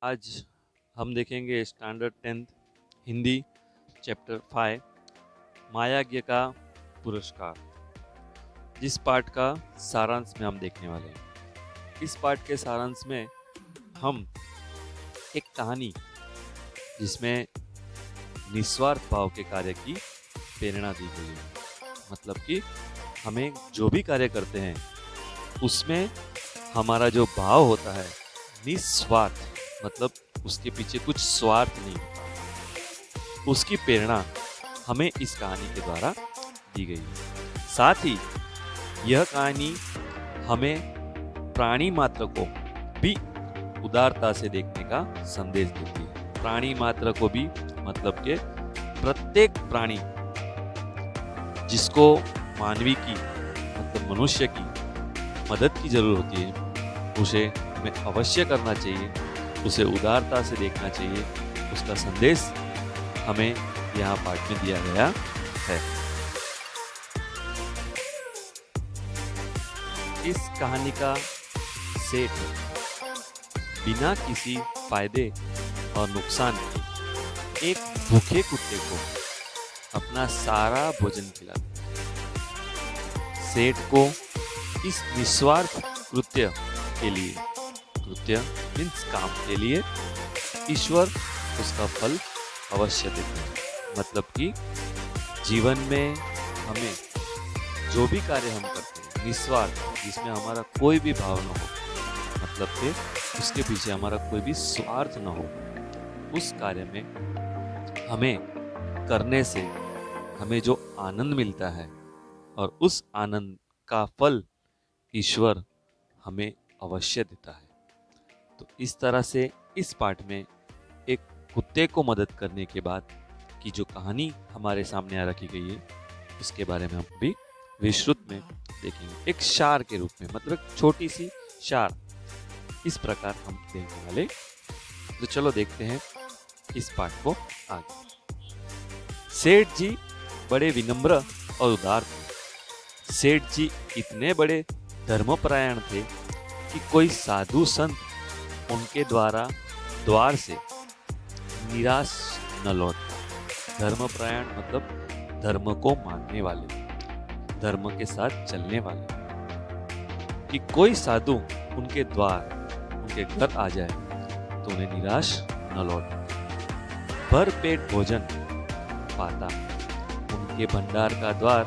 आज हम देखेंगे स्टैंडर्ड 10th हिंदी चैप्टर 5 मायाज्ञ का पुरस्कार। जिस पाठ का सारांश में हम देखने वाले हैं। इस पाठ के सारांश में हम एक कहानी जिसमें निस्वार्थ भाव के कार्य की प्रेरणा दी गई है। मतलब कि हमें जो भी कार्य करते हैं उसमें हमारा जो भाव होता है निस्वार्थ, मतलब उसके पीछे कुछ स्वार्थ नहीं होता, उसकी प्रेरणा हमें इस कहानी के द्वारा दी गई है। साथ ही यह कहानी हमें प्राणी मात्र को भी उदारता से देखने का संदेश देती है। प्राणी मात्र को भी मतलब के प्रत्येक प्राणी जिसको मानवी की मतलब मनुष्य की मदद की जरूरत होती है उसे हमें अवश्य करना चाहिए, उसे उदारता से देखना चाहिए। उसका संदेश हमें यहाँ पाठ में दिया गया है। इस कहानी का सेठ बिना किसी फायदे और नुकसान के एक भूखे कुत्ते को अपना सारा भोजन खिलाता है। सेठ को इस निस्वार्थ कृत्य के लिए, कृत्य मीन्स काम के लिए, ईश्वर उसका फल अवश्य देते हैं। मतलब कि जीवन में हमें जो भी कार्य हम करते हैं निस्वार्थ, जिसमें हमारा कोई भी भाव न हो, मतलब कि उसके पीछे हमारा कोई भी स्वार्थ न हो, उस कार्य में हमें करने से हमें जो आनंद मिलता है और उस आनंद का फल ईश्वर हमें अवश्य देता है। तो इस तरह से इस पाठ में एक कुत्ते को मदद करने के बाद की जो कहानी हमारे सामने आ रखी गई है उसके बारे में हम भी विस्तृत में देखेंगे। एक शार के रूप में, मतलब छोटी सी शार, इस प्रकार हम देखने वाले। तो चलो देखते हैं इस पाठ को आगे। सेठ जी बड़े विनम्र और उदार थे। सेठ जी इतने बड़े धर्मपरायण थे कि कोई साधु संत उनके द्वार से निराश न लौटता। धर्मपरायण मतलब धर्म को मानने वाले, धर्म के साथ चलने वाले, कि कोई साधु उनके घर आ जाए तो उन्हें निराश न लौटे। भर पेट भोजन पाता। उनके भंडार का द्वार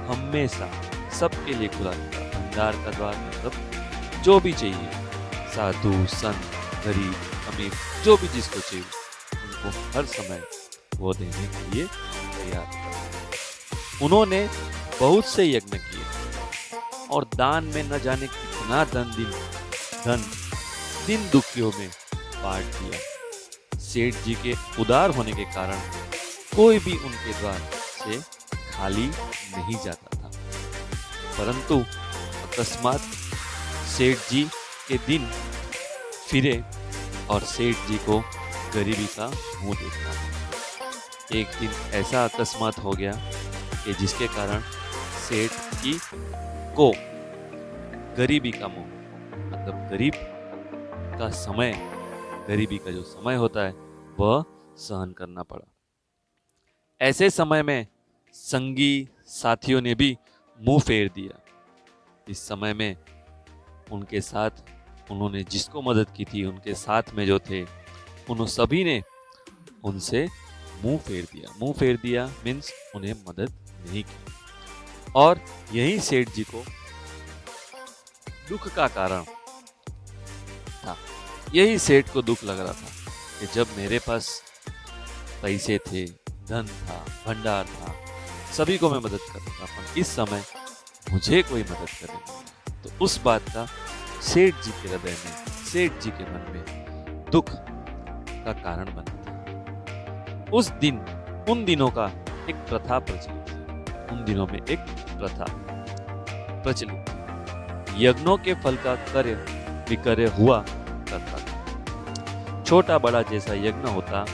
हमेशा सबके लिए खुला रहता। भंडार का द्वार मतलब जो भी चाहिए, साधु संत गरीब अमीर जो भी जिसको चाहिए उनको हर समय वो देने के लिए तैयार था। उन्होंने बहुत से यज्ञ किए और दान में न जाने कितना दिन दुखियों में बांट दिया। सेठ जी के उदार होने के कारण कोई भी उनके द्वार से खाली नहीं जाता था। परंतु अकस्मात सेठ जी के दिन फिरे और सेठ जी को गरीबी का मुंह देखना पड़ा। एक दिन ऐसा अकस्मात हो गया कि जिसके कारण सेठ जी को गरीबी का मुंह, मतलब गरीबी का जो समय होता है वह सहन करना पड़ा। ऐसे समय में संगी साथियों ने भी मुंह फेर दिया। इस समय में उनके साथ उन्होंने जिसको मदद की थी, उनके साथ में जो थे उन सभी ने उनसे मुंह फेर दिया मीन्स उन्हें मदद नहीं की। और यही सेठ जी को दुख का कारण था। यही सेठ को दुख लग रहा था कि जब मेरे पास पैसे थे, धन था, भंडार था, सभी को मैं मदद करता था, पर इस समय मुझे कोई मदद करे नहीं। तो उस बात का सेठ जी के हृदय में, सेठ जी के मन में दुख का कारण बना था। उन दिनों का एक प्रथा प्रचलित थी। उन दिनों में एक प्रथा प्रचलित थी। यज्ञों के फल का विक्रय हुआ करता था। छोटा बड़ा जैसा यज्ञ होता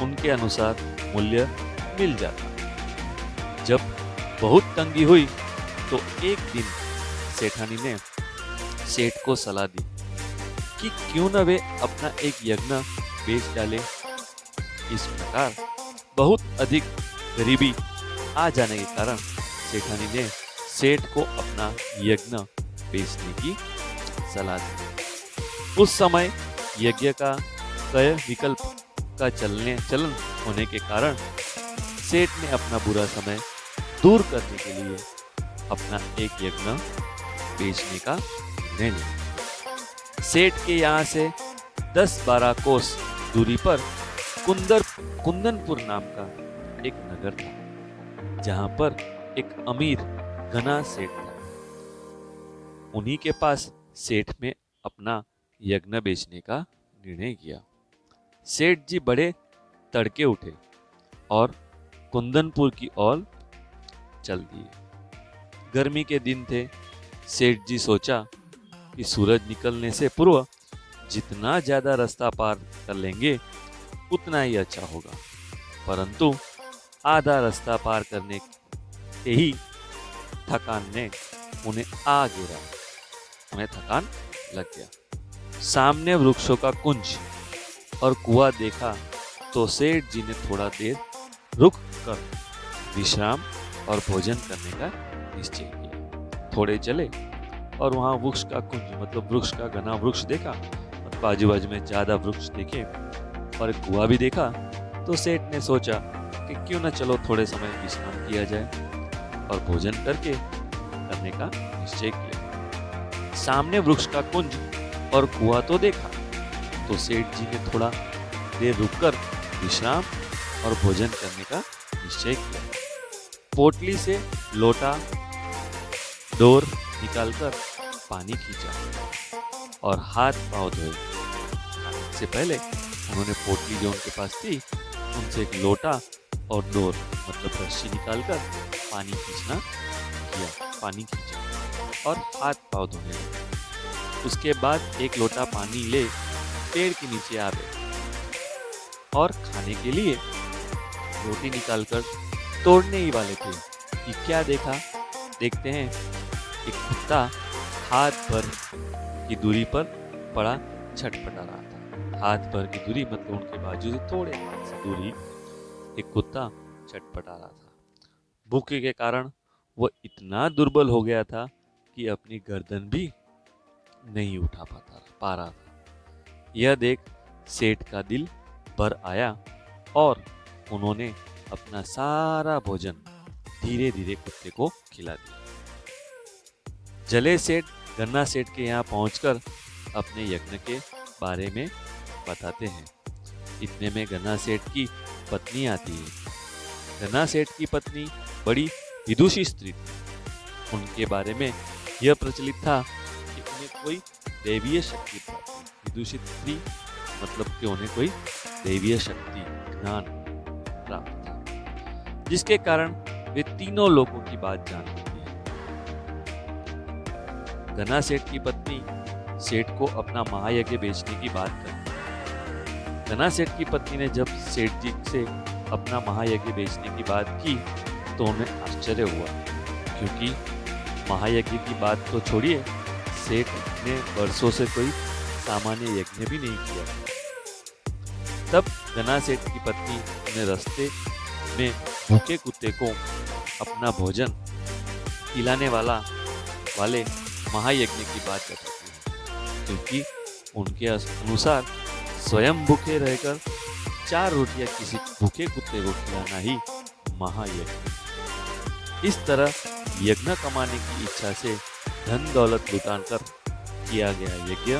उनके अनुसार मूल्य मिल जाता। जब बहुत तंगी हुई तो एक दिन सेठानी ने सेठ को सलाह दी कि क्यों न वे अपना एक यज्ञ बेच डाले। इस प्रकार बहुत अधिक गरीबी आ जाने के कारण सेठानी ने सेठ को अपना यज्ञ बेचने की सलाह दी। उस समय यज्ञ का क्रय विकल्प का चलन होने के कारण सेठ ने अपना बुरा समय दूर करने के लिए अपना एक यज्ञ बेचने का निर्णय लिया। सेठ के यहाँ से 10-12 कोस दूरी पर कुंदनपुर नाम का एक नगर था, जहां पर एक अमीर घना सेठ था। उन्हीं के पास सेठ में अपना यज्ञ बेचने का निर्णय किया। सेठ जी बड़े तड़के उठे और कुंदनपुर की ओर चल दिए। गर्मी के दिन थे। सेठ जी सोचा कि सूरज निकलने से पूर्व जितना ज्यादा रास्ता पार कर लेंगे उतना ही अच्छा होगा। परंतु आधा रास्ता पार करने के ही थकान ने उन्हें आ गिरा। उन्हें थकान लग गया। सामने वृक्षों का कुंज और कुआं देखा तो सेठ जी ने थोड़ा देर रुक कर विश्राम और भोजन करने का निश्चय किया। थोड़े चले और वहां वृक्ष का कुंज मतलब वृक्ष का घना वृक्ष देखा और बाजू बाजू में ज्यादा वृक्ष देखे और कुआं भी देखा तो सेठ ने सोचा कि क्यों न चलो थोड़े समय विश्राम किया जाए और भोजन करने का निश्चय किया। सामने वृक्ष का कुंज और कुआं तो देखा तो सेठ जी ने थोड़ा देर रुककर विश्राम और भोजन करने का निश्चय किया। पोटली से लोटा डोर निकालकर पानी खींचा और हाथ पांव धोए। खाने से पहले उन्होंने पोटली जो उनके पास थी उनसे एक लोटा और डोर मतलब रस्सी निकालकर पानी खींचा और हाथ पांव धोने लगे। उसके बाद एक लोटा पानी ले पेड़ के नीचे आ गए और खाने के लिए रोटी निकालकर तोड़ने ही वाले थे कि क्या देखते हैं एक कुत्ता हाथ भर की दूरी पर पड़ा छटपटा रहा था। हाथ भर की दूरी मतलब उनके बाजू से थोड़े दूरी एक कुत्ता छटपटा रहा था। भूख के कारण वह इतना दुर्बल हो गया था कि अपनी गर्दन भी नहीं उठा पा रहा था। यह देख सेठ का दिल भर आया और उन्होंने अपना सारा भोजन धीरे धीरे कुत्ते को खिला दिया। जले सेठ गन्ना सेठ के यहाँ पहुंचकर अपने यज्ञ के बारे में बताते हैं। इतने में गन्ना सेठ की पत्नी आती है। गन्ना सेठ की पत्नी बड़ी विदुषी स्त्री थी। उनके बारे में यह प्रचलित था कि उन्हें कोई दैवीय शक्ति प्राप्त हुई। विदुषी स्त्री मतलब कि उन्हें कोई दैवीय शक्ति ज्ञान प्राप्त था, जिसके कारण वे तीनों लोगों की बात जान लेती है। गन्ना सेठ की पत्नी सेठ को अपना महायज्ञ बेचने की बात करती है। गन्ना सेठ की पत्नी ने जब सेठ जी से अपना महायज्ञ बेचने की बात की तो उन्हें आश्चर्य हुआ, क्योंकि महायज्ञ की बात तो छोड़िए, सेठ ने वर्षों से कोई सामान्य यज्ञ भी नहीं किया। तब गन्ना सेठ की पत्नी उन्हें रास्ते में भूखे कुत्ते को अपना भोजन खिलाने वाले महायज्ञ की बात बताती है, क्योंकि उनके अनुसार स्वयं भूखे रहकर 4 रोटियां किसी भूखे कुत्ते को खिलाना ही महायज्ञ। इस तरह यज्ञ कमाने की इच्छा से धन दौलत लुटान कर किया गया यज्ञ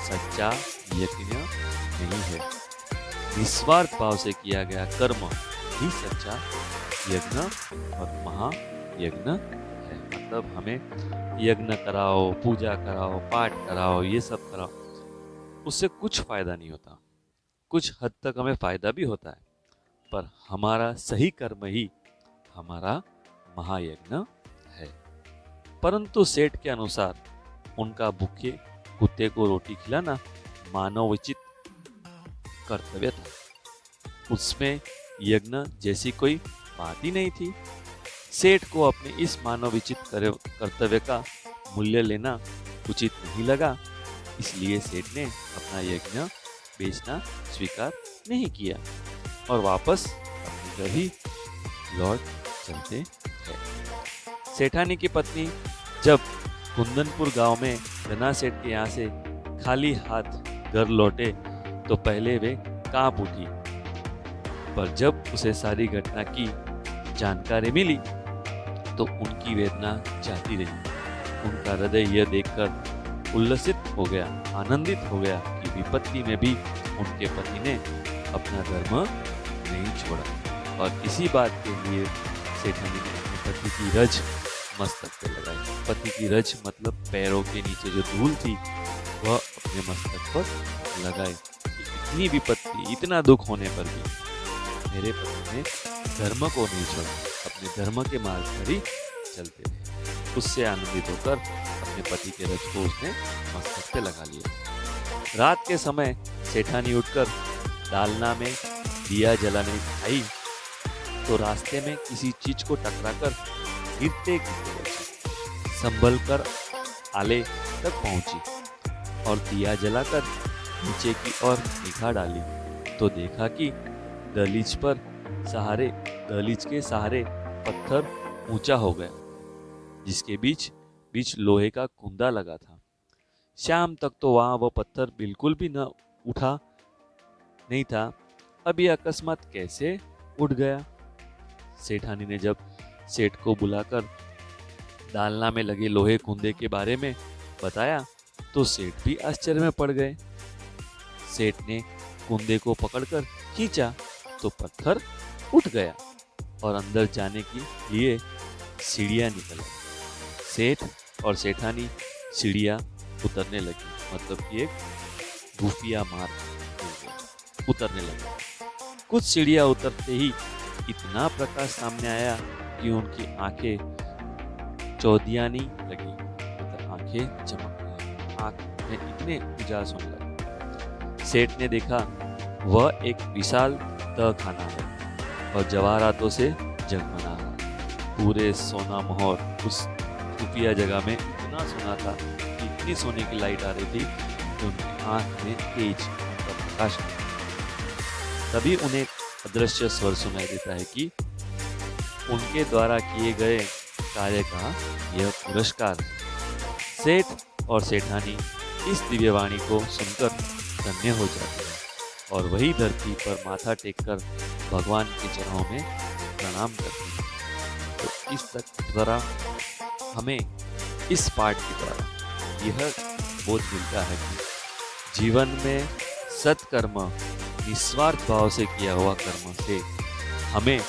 सच्चा यज्ञ नहीं है। निस्वार्थ भाव से किया गया कर्म ही सच्चा यज्ञ और महायज्ञ है। मतलब हमें यज्ञ कराओ, पूजा कराओ, पाठ कराओ, ये सब कराओ, उससे कुछ फायदा नहीं होता। कुछ हद तक हमें फायदा भी होता है, पर हमारा सही कर्म ही हमारा महायज्ञ है। परंतु सेठ के अनुसार उनका भूखे कुत्ते को रोटी खिलाना मानवोचित कर्तव्य था। उसमें यज्ञ जैसी कोई बात ही नहीं थी। सेठ को अपने इस मानवोचित कर्तव्य का मूल्य लेना उचित नहीं लगा इसलिए सेठ ने अपना यज्ञ बेचना स्वीकार नहीं किया और वापस अपने घर ही लौट चलते गए। सेठानी की पत्नी जब कुंदनपुर गांव में धना सेठ के यहाँ से खाली हाथ घर लौटे तो पहले वे कांप उठी, पर जब उसे सारी घटना की जानकारी मिली तो उनकी वेदना जाती रही। उनका हृदय यह देखकर उल्लसित हो गया, आनंदित हो गया कि विपत्ति में भी उनके पति ने अपना धर्म नहीं छोड़ा और इसी बात के लिए सेठानी ने अपने पति की रज मस्तक पे लगाई। पति की रज मतलब पैरों के नीचे जो धूल थी वह अपने मस्तक पर लगाई। इतनी विपत्ति, इतना दुख होने पर भी मेरे पति ने धर्म को नहीं छोड़ा, अपने धर्म के मार्ग पर ही चलते रहे। उससे आनंदित होकर अपने पति के रज को उसने मस्तक पे लगा लिया। रात के समय सेठानी उठकर डालना में दिया जलाने आई तो रास्ते में किसी चीज को टकराकर गिरते गिरते बची। संभल कर आले तक पहुंची और दिया जलाकर नीचे की ओर निगाह डाली तो देखा कि दहलीज के सहारे पत्थर ऊंचा हो गया, जिसके बीच बीच लोहे का कुंदा लगा था। शाम तक तो वहां वह पत्थर बिल्कुल भी न उठा नहीं था, अब यह अकस्मात कैसे उठ गया। सेठानी ने जब सेठ को बुलाकर डालना में लगे लोहे कुंदे के बारे में बताया तो सेठ भी आश्चर्य में पड़ गए। सेठ ने कुंदे को पकड़कर खींचा तो पत्थर उठ गया और अंदर जाने के लिए सीढ़ियां निकल आई। सेठ और सेठानी सीढ़ियां उतरने लगी, मतलब कि एक गुफिया मार्ग उतरने लगे। कुछ सीढ़ियां उतरते ही इतना प्रकाश सामने आया कि उनकी आंखें चौधियानी लगी, मतलब आंखें चमकने, आंख में इतने उजास होने लगे। सेठ ने देखा वह एक विशाल तहखाना है और जवाहरातों से जगमगा रहा। पूरे सोना मोहर उस खुफिया जगह में इतना सोना था कि इतनी सोने की लाइट आ रही थी कि उनकी आंख में तेज उनका प्रकाश। तभी उन्हें अदृश्य स्वर सुनाई देता है कि उनके द्वारा किए गए कार्य का यह पुरस्कार है। सेठ और सेठानी इस दिव्यवाणी को सुनकर धन्य हो जाते हैं और वही धरती पर माथा टेककर भगवान के चरणों में प्रणाम करते हैं। तो इस तरह हमें इस पाठ के द्वारा यह बोध मिलता है कि जीवन में सत्कर्म निस्वार्थ भाव से किया हुआ कर्म से हमें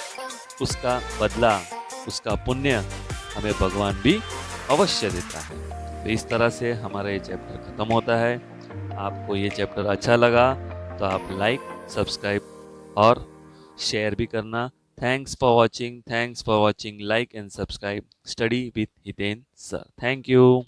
उसका बदला, उसका पुण्य हमें भगवान भी अवश्य देता है। तो इस तरह से हमारा ये चैप्टर खत्म होता है। आपको ये चैप्टर अच्छा लगा तो आप लाइक, सब्सक्राइब और शेयर भी करना। Thanks for watching, like and subscribe. Study with Hiten sir. Thank you.